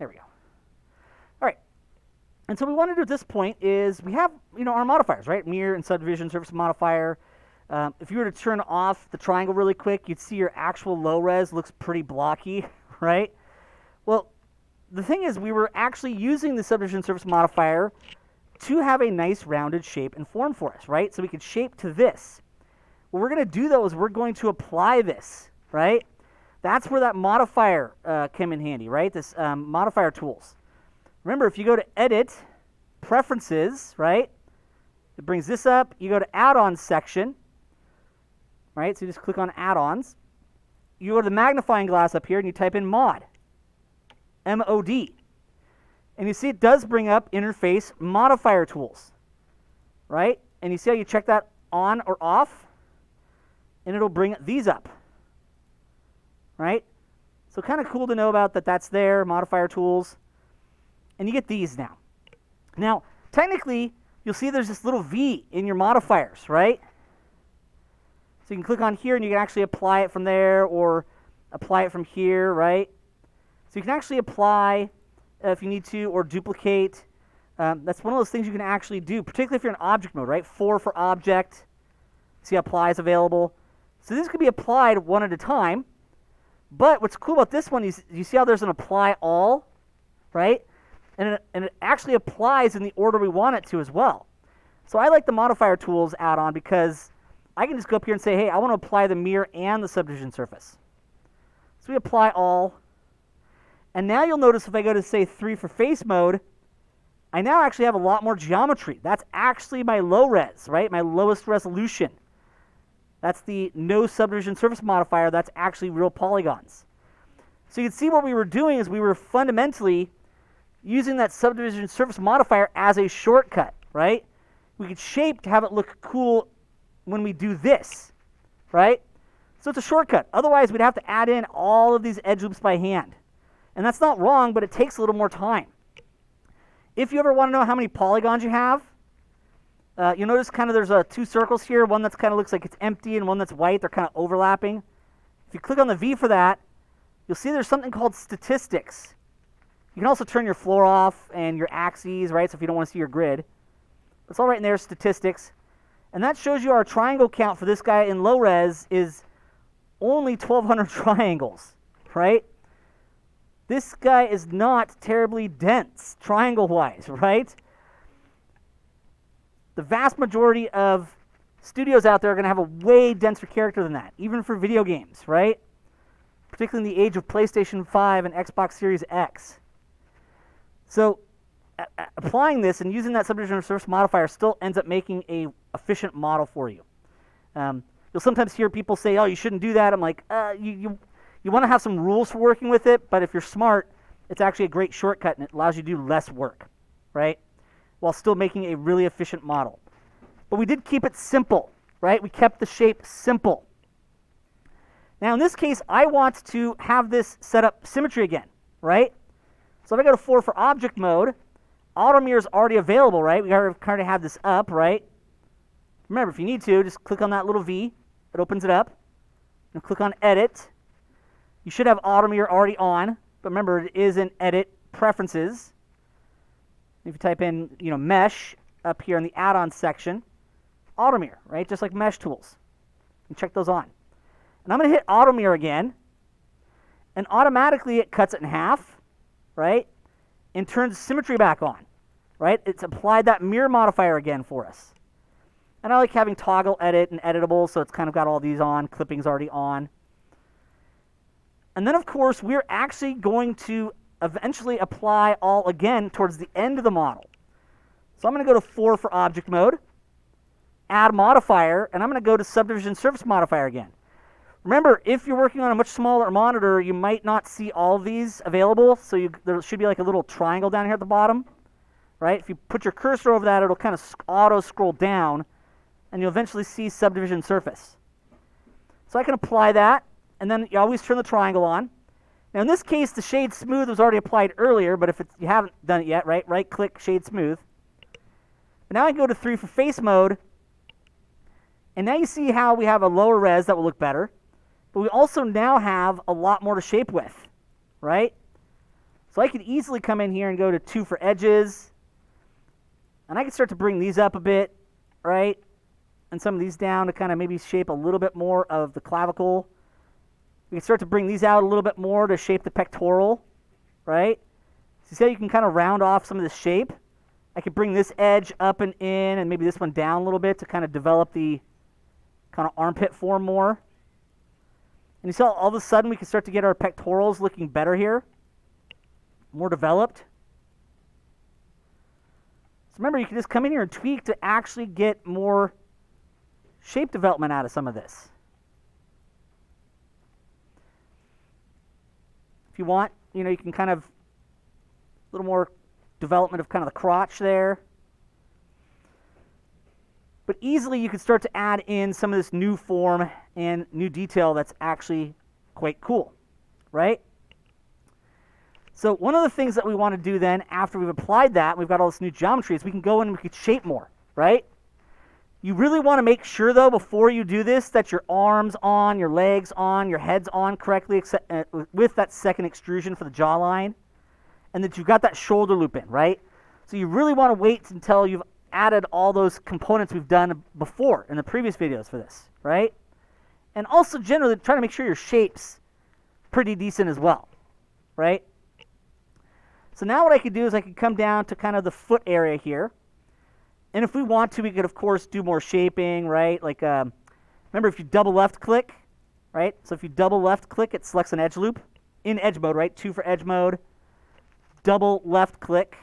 There we go. All right. And so what we want to do at this point is we have, our modifiers, right? Mirror and subdivision surface modifier. If you were to turn off the triangle really quick, you'd see your actual low res looks pretty blocky, right? Well, the thing is we were actually using the subdivision surface modifier to have a nice rounded shape and form for us, right? So we could shape to this. What we're going to do, though, is we're going to apply this, right? That's where that modifier came in handy, right? This modifier tools. Remember, if you go to Edit, Preferences, right? It brings this up. You go to Add-ons section, right? So you just click on Add-ons. You go to the magnifying glass up here, and you type in Mod, M-O-D. And you see it does bring up Interface Modifier Tools, right? And you see how you check that on or off? And it'll bring these up, right? So kind of cool to know about that that's there, Modifier Tools. And you get these now. Now, technically, you'll see there's this little V in your modifiers, right? So you can click on here and you can actually apply it from there or apply it from here, right? So you can actually apply if you need to or duplicate. That's one of those things you can actually do, particularly if you're in object mode, right? 4 for object. See, apply is available. So this could be applied one at a time. But what's cool about this one is you see how there's an apply all, right? And it actually applies in the order we want it to as well. So I like the Modifier Tools add-on because I can just go up here and say, hey, I want to apply the mirror and the subdivision surface. So we apply all. And now you'll notice if I go to, say, 3 for face mode, I now actually have a lot more geometry. That's actually my low res, right? My lowest resolution. That's the no subdivision surface modifier. That's actually real polygons. So you can see what we were doing is we were fundamentally using that subdivision surface modifier as a shortcut, right? We could shape to have it look cool when we do this, right? So it's a shortcut. Otherwise, we'd have to add in all of these edge loops by hand. And that's not wrong, but it takes a little more time. If you ever want to know how many polygons you have, you notice kind of there's 2 circles here, one that's kind of looks like it's empty and one that's white. They're kind of overlapping. If you click on the V for that, you'll see there's something called statistics. You can also turn your floor off and your axes, right? So if you don't want to see your grid. It's all right in there, statistics. And that shows you our triangle count for this guy in low res is only 1,200 triangles, right? This guy is not terribly dense, triangle-wise, right? The vast majority of studios out there are going to have a way denser character than that, even for video games, right? Particularly in the age of PlayStation 5 and Xbox Series X. So applying this and using that subdivision surface modifier still ends up making a efficient model for you. You'll sometimes hear people say, oh, you shouldn't do that. I'm like, you want to have some rules for working with it, but if you're smart, it's actually a great shortcut and it allows you to do less work, right? While still making a really efficient model. But we did keep it simple, right? We kept the shape simple. Now in this case, I want to have this set up symmetry again, right? So if I go to 4 for object mode, auto mirror is already available, right? We kind of have this up, right? Remember, if you need to, just click on that little V. It opens it up. And click on Edit. You should have auto mirror already on, but remember, it is in Edit Preferences. If you type in, Mesh up here in the Add-ons section, auto mirror, right? Just like Mesh Tools. And check those on. And I'm going to hit auto mirror again, and automatically it cuts it in half, right? And turns symmetry back on, right? It's applied that mirror modifier again for us. And I like having toggle edit and editable, so it's kind of got all these on, clippings already on. And then, of course, we're actually going to eventually apply all again towards the end of the model. So I'm going to go to 4 for object mode, add modifier, and I'm going to go to subdivision surface modifier again. Remember, if you're working on a much smaller monitor, you might not see all of these available, so there should be like a little triangle down here at the bottom, right? If you put your cursor over that, it'll kind of auto-scroll down, and you'll eventually see subdivision surface. So I can apply that, and then you always turn the triangle on. Now in this case, the shade smooth was already applied earlier, but if you haven't done it yet, right-click shade smooth. But now I can go to 3 for face mode, and now you see how we have a lower res that will look better. But we also now have a lot more to shape with, right? So I could easily come in here and go to 2 for edges. And I can start to bring these up a bit, right? And some of these down to kind of maybe shape a little bit more of the clavicle. We can start to bring these out a little bit more to shape the pectoral, right? So you see how you can kind of round off some of this shape? I could bring this edge up and in and maybe this one down a little bit to kind of develop the kind of armpit form more. And you see how all of a sudden we can start to get our pectorals looking better here, more developed. So remember, you can just come in here and tweak to actually get more shape development out of some of this. If you want, you can kind of a little more development of kind of the crotch there. But easily you can start to add in some of this new form and new detail that's actually quite cool, right? So one of the things that we want to do then, after we've applied that, we've got all this new geometry, is we can go in and we can shape more, right? You really want to make sure, though, before you do this, that your arms on, your legs on, your head's on correctly with that second extrusion for the jawline, and that you've got that shoulder loop in, right? So you really want to wait until you've added all those components we've done before in the previous videos for this, right? And also generally try to make sure your shape's pretty decent as well, right? So now what I could do is I could come down to kind of the foot area here. And if we want to, we could, of course, do more shaping, right? Like, remember, if you double left click, right? So if you double left click, it selects an edge loop in edge mode, right? 2 for edge mode. Double left click.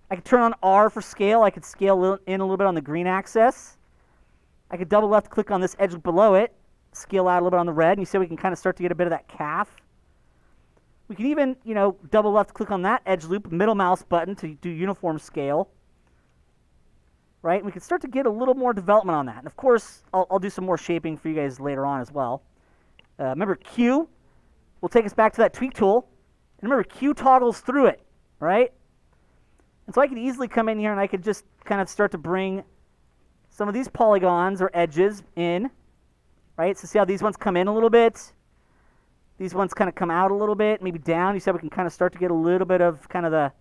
I could turn on R for scale. I could scale in a little bit on the green axis. I could double left click on this edge below it, scale out a little bit on the red, and you see we can kind of start to get a bit of that calf. We can even, double left click on that edge loop, middle mouse button to do uniform scale. Right? And we can start to get a little more development on that. And of course, I'll do some more shaping for you guys later on as well. Remember, Q will take us back to that tweak tool. And remember, Q toggles through it, right? And so I could easily come in here and I could just kind of start to bring some of these polygons or edges in, right? So see how these ones come in a little bit? These ones kind of come out a little bit, maybe down. You see how we can kind of start to get a little bit of kind of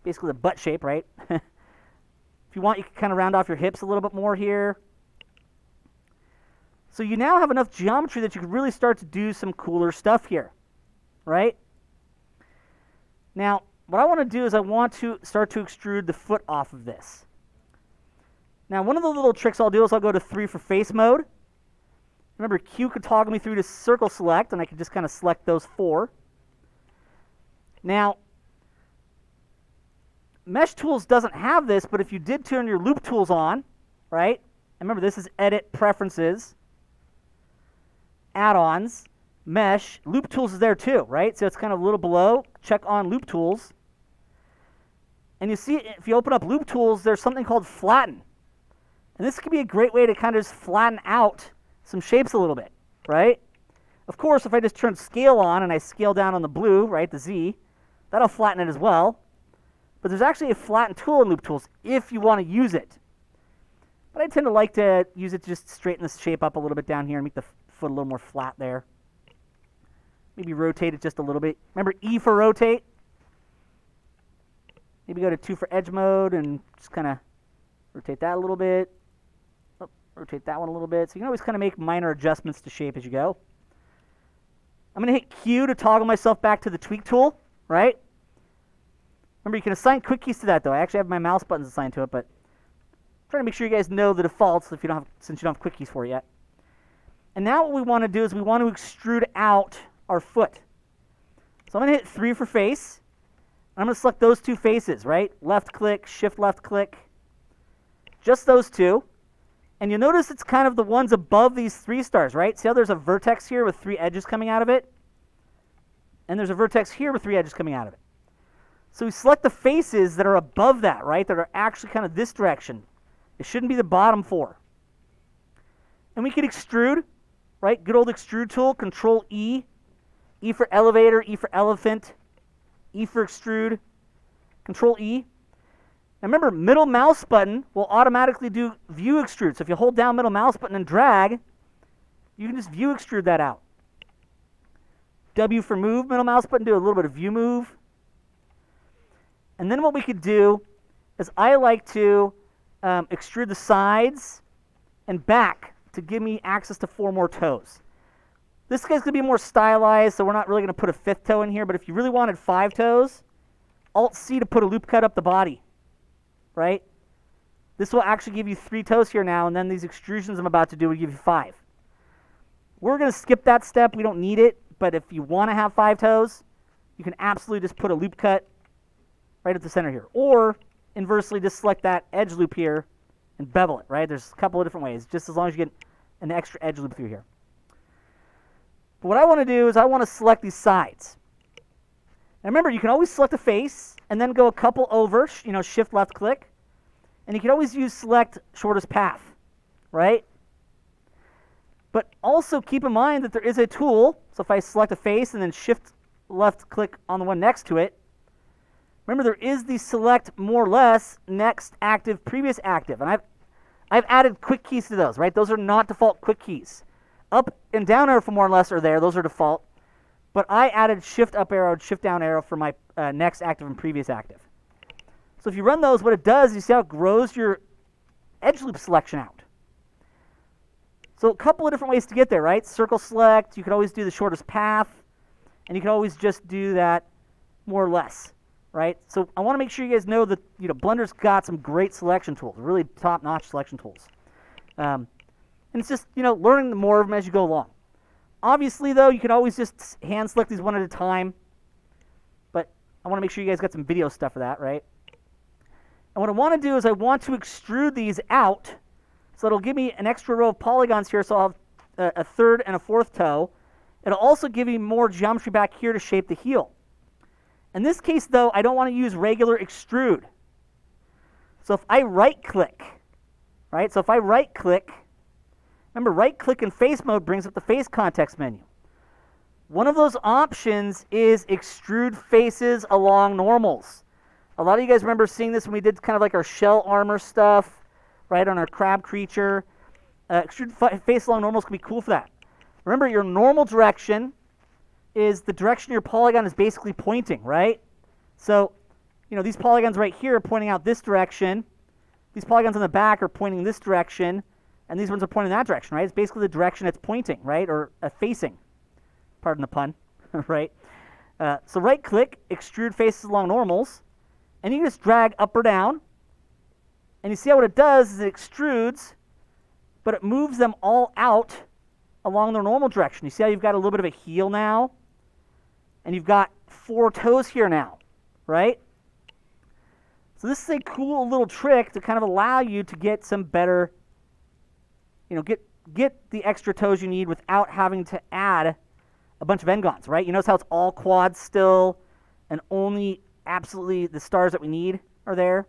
basically the butt shape, right? If you want, you can kind of round off your hips a little bit more here. So you now have enough geometry that you can really start to do some cooler stuff here, right? Now, what I want to do is I want to start to extrude the foot off of this. Now, one of the little tricks I'll do is I'll go to 3 for face mode. Remember, Q could toggle me through to circle select, and I can just kind of select those 4. Now, Mesh Tools doesn't have this, but if you did turn your Loop Tools on, right? And remember, this is Edit, Preferences, Add-ons, Mesh. Loop Tools is there too, right? So it's kind of a little below. Check on Loop Tools. And you see, if you open up Loop Tools, there's something called Flatten. And this could be a great way to kind of just flatten out some shapes a little bit, right? Of course, if I just turn Scale on and I scale down on the blue, right, the Z, that'll flatten it as well. But there's actually a flatten tool in Loop Tools if you want to use it. But I tend to like to use it to just straighten this shape up a little bit down here and make the foot a little more flat there. Maybe rotate it just a little bit. Remember E for rotate? Maybe go to 2 for edge mode and just kind of rotate that a little bit. Oh, rotate that one a little bit. So you can always kind of make minor adjustments to shape as you go. I'm going to hit Q to toggle myself back to the tweak tool, right? Remember, you can assign quick keys to that, though. I actually have my mouse buttons assigned to it, but I'm trying to make sure you guys know the defaults since you don't have quick keys for it yet. And now what we want to do is we want to extrude out our foot. So I'm going to hit 3 for face. I'm going to select those 2 faces, right? Left click, shift left click. Just those 2. And you'll notice it's kind of the ones above these 3 stars, right? See how there's a vertex here with 3 edges coming out of it? And there's a vertex here with 3 edges coming out of it. So we select the faces that are above that, right? That are actually kind of this direction. It shouldn't be the bottom 4. And we can extrude, right? Good old extrude tool, Control E. E for elevator, E for elephant, E for extrude, Control E. Now remember, middle mouse button will automatically do view extrude. So if you hold down middle mouse button and drag, you can just view extrude that out. W for move, middle mouse button, do a little bit of view move. And then what we could do is I like to extrude the sides and back to give me access to 4 more toes. This guy's going to be more stylized, so we're not really going to put a 5th toe in here, but if you really wanted 5 toes, Alt-C to put a loop cut up the body, right? This will actually give you 3 toes here now, and then these extrusions I'm about to do will give you 5. We're going to skip that step. We don't need it, but if you want to have 5 toes, you can absolutely just put a loop cut right at the center here. Or, inversely, just select that edge loop here and bevel it, right? There's a couple of different ways, just as long as you get an extra edge loop through here. But what I want to do is I want to select these sides. And remember, you can always select a face and then go a couple over, shift left click. And you can always use select shortest path, right? But also keep in mind that there is a tool. So if I select a face and then shift left click on the one next to it, remember there is the select more or less next active, previous active. And I've added quick keys to those, right? Those are not default quick keys. Up and down arrow for more or less are there. Those are default. But I added shift up arrow, shift down arrow for my next active and previous active. So if you run those, what it does is you see how it grows your edge loop selection out. So a couple of different ways to get there, right? Circle select, you could always do the shortest path, and you can always just do that more or less, right? So I want to make sure you guys know that Blender's got some great selection tools, really top-notch selection tools. And it's just, learning more of them as you go along. Obviously, though, you can always just hand select these one at a time. But I want to make sure you guys got some video stuff for that, right? And what I want to do is I want to extrude these out. So it'll give me an extra row of polygons here. So I'll have a 3rd and a 4th toe. It'll also give me more geometry back here to shape the heel. In this case, though, I don't want to use regular extrude. So if I right-click, right? So if I right-click, remember, right-click in face mode brings up the face context menu. One of those options is extrude faces along normals. A lot of you guys remember seeing this when we did kind of like our shell armor stuff, right, on our crab creature. Extrude face along normals can be cool for that. Remember, your normal direction is the direction your polygon is basically pointing, right? So, these polygons right here are pointing out this direction. These polygons on the back are pointing this direction. And these ones are pointing that direction, right? It's basically the direction it's pointing, right? Or facing. Pardon the pun, right? So right-click, extrude faces along normals. And you just drag up or down. And you see how what it does is it extrudes, but it moves them all out along their normal direction. You see how you've got a little bit of a heel now? And you've got 4 toes here now, right? So this is a cool little trick to kind of allow you to get some better, get the extra toes you need without having to add a bunch of n-gons, right? You notice how it's all quads still, and only absolutely the stars that we need are there.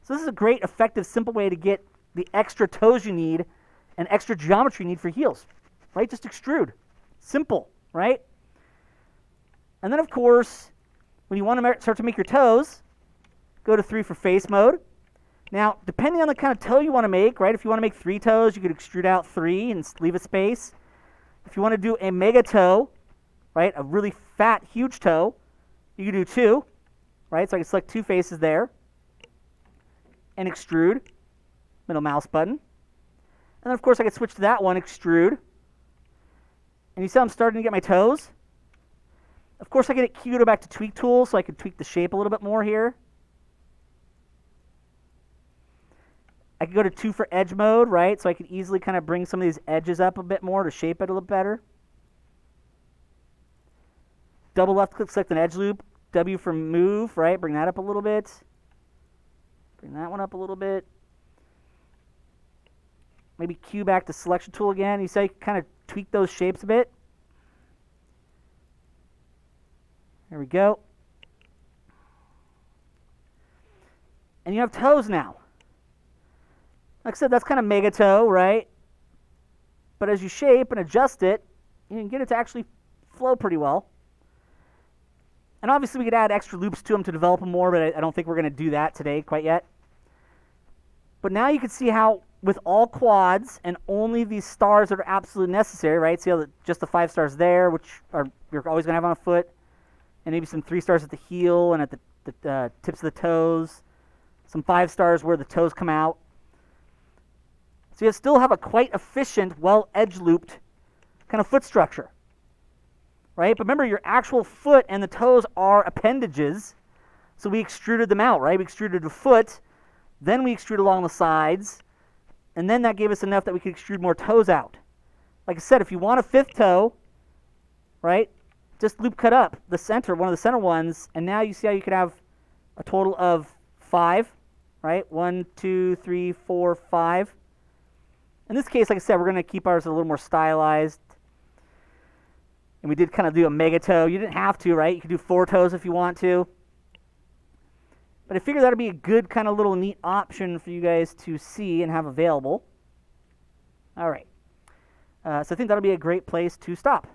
So this is a great, effective, simple way to get the extra toes you need and extra geometry you need for heels, right? Just extrude. Simple, right? And then, of course, when you want to start to make your toes, go to 3 for face mode. Now, depending on the kind of toe you want to make, right? If you want to make 3 toes, you could extrude out 3 and leave a space. If you want to do a mega toe, right, a really fat, huge toe, you can do 2, right? So I can select 2 faces there and extrude, middle mouse button. And then, of course, I can switch to that one, extrude. And you see how I'm starting to get my toes? Of course, I can hit Q to go back to tweak tools, so I can tweak the shape a little bit more here. I could go to 2 for edge mode, right? So I could easily kind of bring some of these edges up a bit more to shape it a little better. Double left click, select an edge loop. W for move, right? Bring that up a little bit. Bring that one up a little bit. Maybe Q back to selection tool again. You see, you kind of tweak those shapes a bit. There we go. And you have toes now. Like I said, that's kind of mega toe, right? But as you shape and adjust it, you can get it to actually flow pretty well. And obviously we could add extra loops to them to develop them more, but I don't think we're going to do that today quite yet. But now you can see how with all quads and only these stars that are absolutely necessary, right? See how just the 5 stars there, which are you're always going to have on a foot, and maybe some 3 stars at the heel and at the tips of the toes, some 5 stars where the toes come out. So you still have a quite efficient, well edge looped kind of foot structure, right? But remember, your actual foot and the toes are appendages, so we extruded them out, right? We extruded the foot, then we extruded along the sides, and then that gave us enough that we could extrude more toes out. Like I said, if you want a 5th toe, right, just loop cut up the center, one of the center ones, and now you see how you could have a total of 5, right? 1, 2, 3, 4, 5. In this case, like I said, we're going to keep ours a little more stylized. And we did kind of do a mega toe. You didn't have to, right? You could do 4 toes if you want to. But I figured that would be a good kind of little neat option for you guys to see and have available. All right. So I think that'll be a great place to stop.